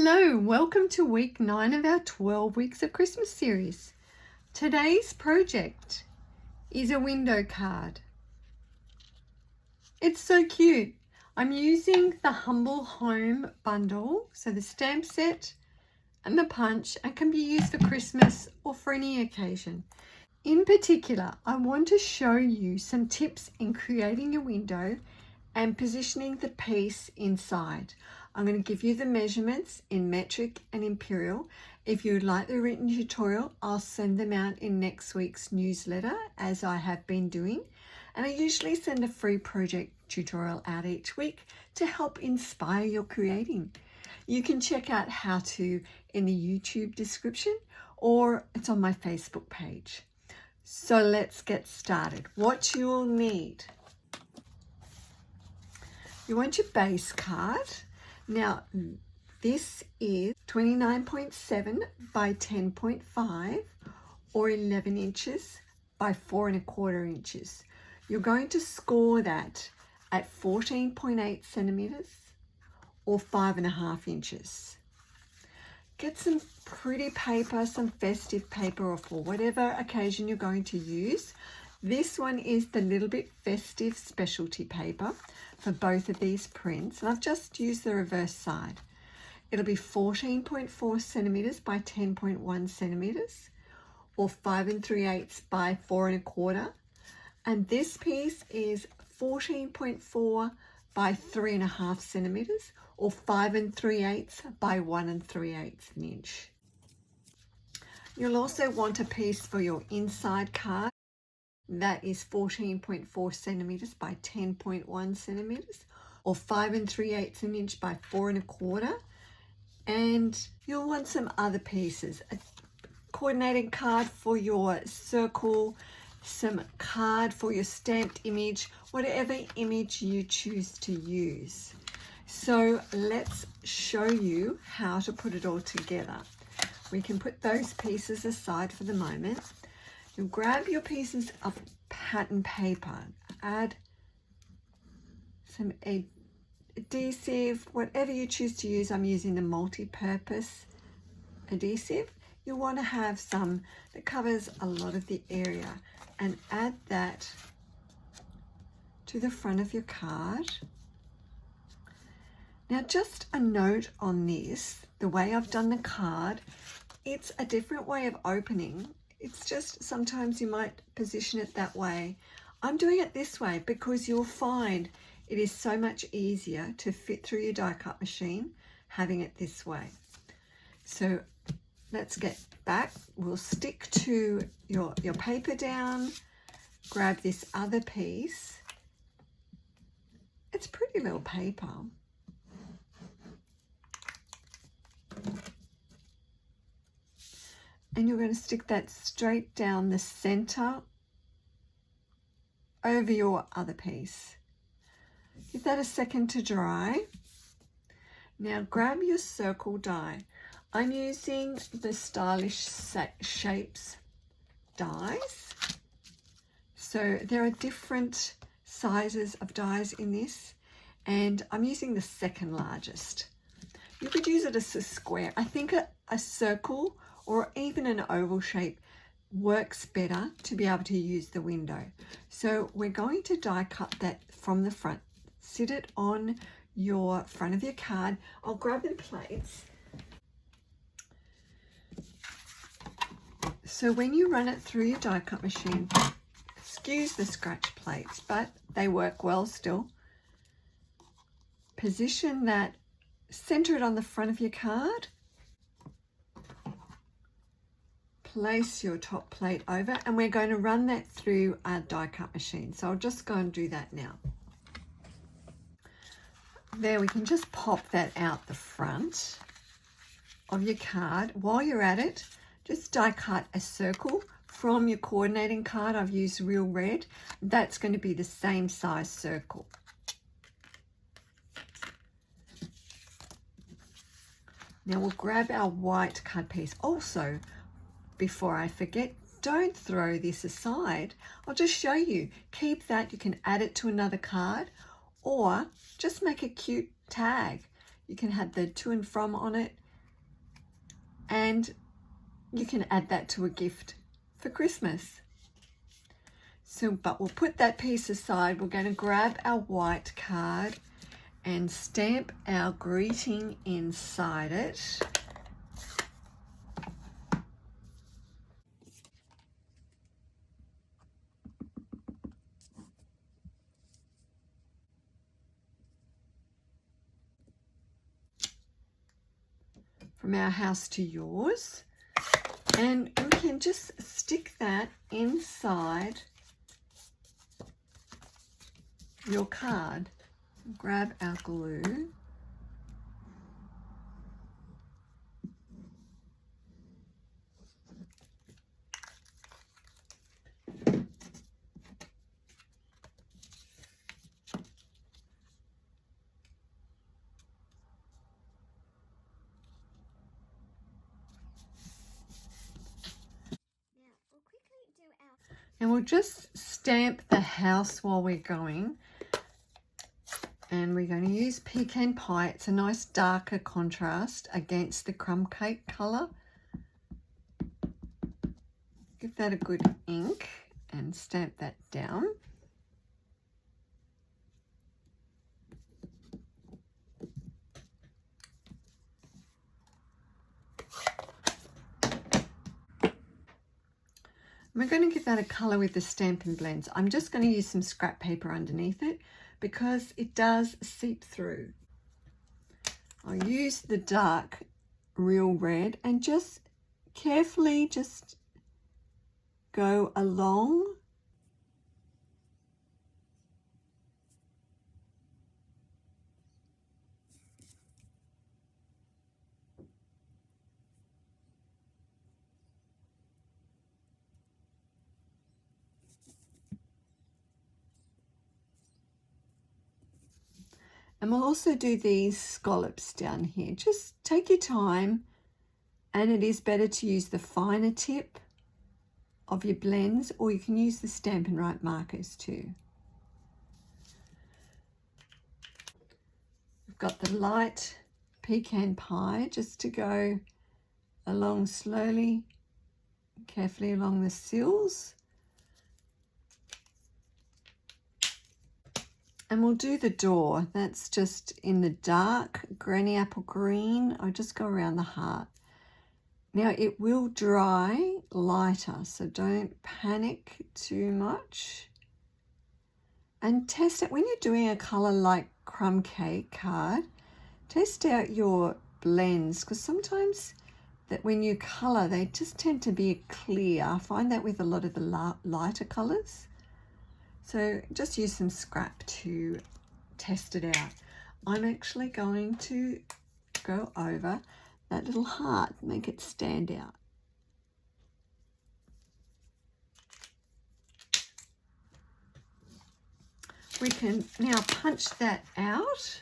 Hello, welcome to week 9 of our 12 weeks of Christmas series. Today's project is a window card. It's so cute. I'm using the Humble Home bundle, so the stamp set and the punch, and can be used for Christmas or for any occasion. In particular, I want to show you some tips in creating a window and positioning the piece inside. I'm going to give you the measurements in metric and imperial. If you would like the written tutorial, I'll send them out in next week's newsletter, as I have been doing. And I usually send a free project tutorial out each week to help inspire your creating. You can check out how to in the YouTube description, or it's on my Facebook page. So let's get started. What you'll need: you want your base card. Now, this is 29.7 by 10.5 or 11 inches by 4 1/4 inches. You're going to score that at 14.8 centimeters or 5 1/2 inches. Get some pretty paper, some festive paper, or for whatever occasion you're going to use. This one is the Little Bit Festive specialty paper for both of these prints, and I've just used the reverse side. It'll be 14.4 centimeters by 10.1 centimeters or 5 3/8 by 4 1/4, and this piece is 14.4 by 3 1/2 centimeters or 5 3/8 by 1 3/8 inch. You'll also want a piece for your inside card. That is 14.4 centimeters by 10.1 centimeters or 5 3/8 inch by 4 1/4. And you'll want some other pieces: a coordinating card for your circle, some card for your stamped image, whatever image you choose to use. So let's show you how to put it all together. We can put those pieces aside for the moment. You'll grab your pieces of pattern paper, add some adhesive, whatever you choose to use. I'm using the multi-purpose adhesive. You'll want to have some that covers a lot of the area, and add that to the front of your card. Now, just a note on this, the way I've done the card, it's a different way of opening. It's just sometimes you might position it that way. I'm doing it this way because you'll find it is so much easier to fit through your die cut machine having it this way. So let's get back. We'll stick to your paper down, grab this other piece. It's pretty little paper. And you're going to stick that straight down the center over your other piece. Give that a second to dry. Now grab your circle die. I'm using the Stylish Shapes dies. So there are different sizes of dies in this, and I'm using the second largest. You could use it as a square. I think a circle or even an oval shape works better to be able to use the window. So we're going to die cut that from the front. Sit it on your front of your card. I'll grab the plates. So when you run it through your die cut machine, excuse the scratch plates, but they work well still. Position that, center it on the front of your card. Place your top plate over, and we're going to run that through our die cut machine. So I'll just go and do that now. There, we can just pop that out the front of your card. While you're at it, just die cut a circle from your coordinating card. I've used Real Red. That's going to be the same size circle. Now we'll grab our white card piece. Also, before I forget, don't throw this aside. I'll just show you. Keep that. You can add it to another card, or just make a cute tag. You can have the to and from on it. and you can add that to a gift for Christmas. So, but we'll put that piece aside. We're going to grab our white card and stamp our greeting inside it. From our house to yours, and we can just stick that inside your card. Grab our glue. And we'll just stamp the house while we're going. And we're going to use Pecan Pie. It's a nice darker contrast against the crumb cake colour. Give that a good ink and stamp that down. We're going to give that a colour with the Stampin' Blends. I'm just going to use some scrap paper underneath it because it does seep through. I'll use the dark Real Red and just carefully just go along. And we'll also do these scallops down here. Just take your time, and it is better to use the finer tip of your blends, or you can use the Stampin' Right markers too. We've got the light Pecan Pie just to go along slowly, carefully along the sills. And we'll do the door. That's just in the dark granny apple green. I'll just go around the heart. Now it will dry lighter, so don't panic too much. And test it when you're doing a colour like crumb cake card. Test out your blends, because sometimes that when you colour, they just tend to be clear. I find that with a lot of the lighter colours. So just use some scrap to test it out. I'm actually going to go over that little heart, make it stand out. We can now punch that out.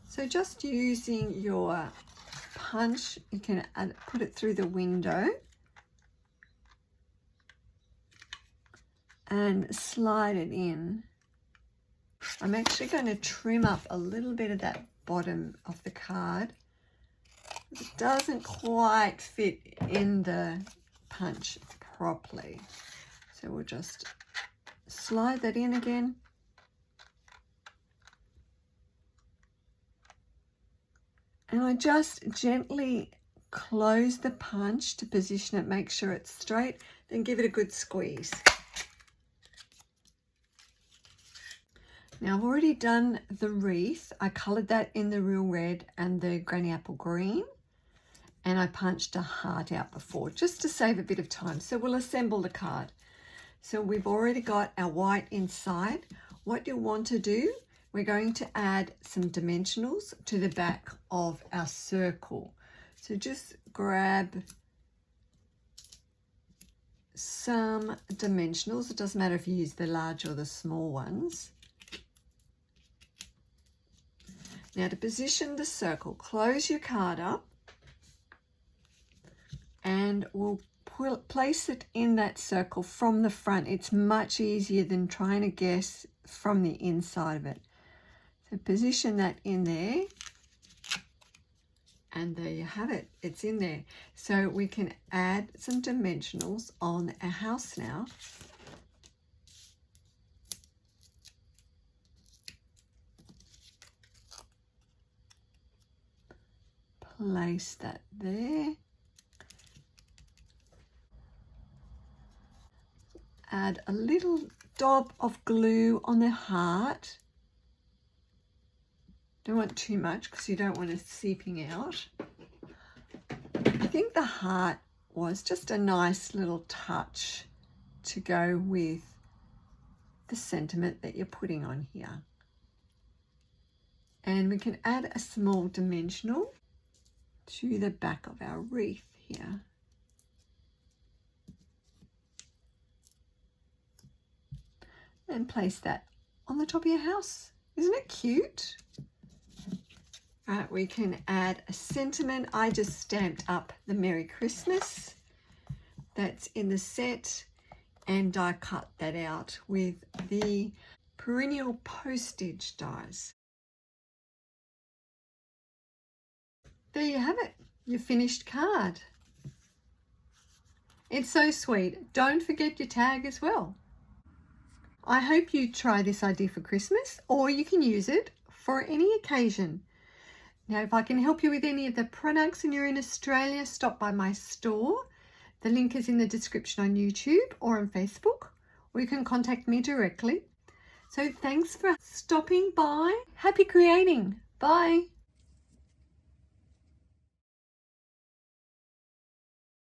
So just using your punch, you can put it through the window and slide it in. I'm actually going to trim up a little bit of that bottom of the card. It doesn't quite fit in the punch properly. So we'll just slide that in again. And I just gently close the punch to position it, make sure it's straight, then give it a good squeeze. Now I've already done the wreath. I coloured that in the Real Red and the Granny Apple Green, and I punched a heart out before just to save a bit of time. So we'll assemble the card. So we've already got our white inside. What you'll want to do, we're going to add some dimensionals to the back of our circle. So just grab some dimensionals. It doesn't matter if you use the large or the small ones. Now to position the circle, close your card up and we'll place it in that circle from the front. It's much easier than trying to guess from the inside of it. So position that in there And there you have it, it's in there. So we can add some dimensionals on our house now. Place that there. Add a little dab of glue on the heart. Don't want too much because you don't want it seeping out. I think the heart was just a nice little touch to go with the sentiment that you're putting on here. And we can add a small dimensional to the back of our wreath here. And place that on the top of your house. Isn't it cute? We can add a sentiment. I just stamped up the Merry Christmas that's in the set, and I cut that out with the perennial postage dies. There you have it, your finished card. It's so sweet. Don't forget your tag as well. I hope you try this idea for Christmas, or you can use it for any occasion. Now, if I can help you with any of the products and you're in Australia, stop by my store. The link is in the description on YouTube or on Facebook, or you can contact me directly. So thanks for stopping by. Happy creating. Bye.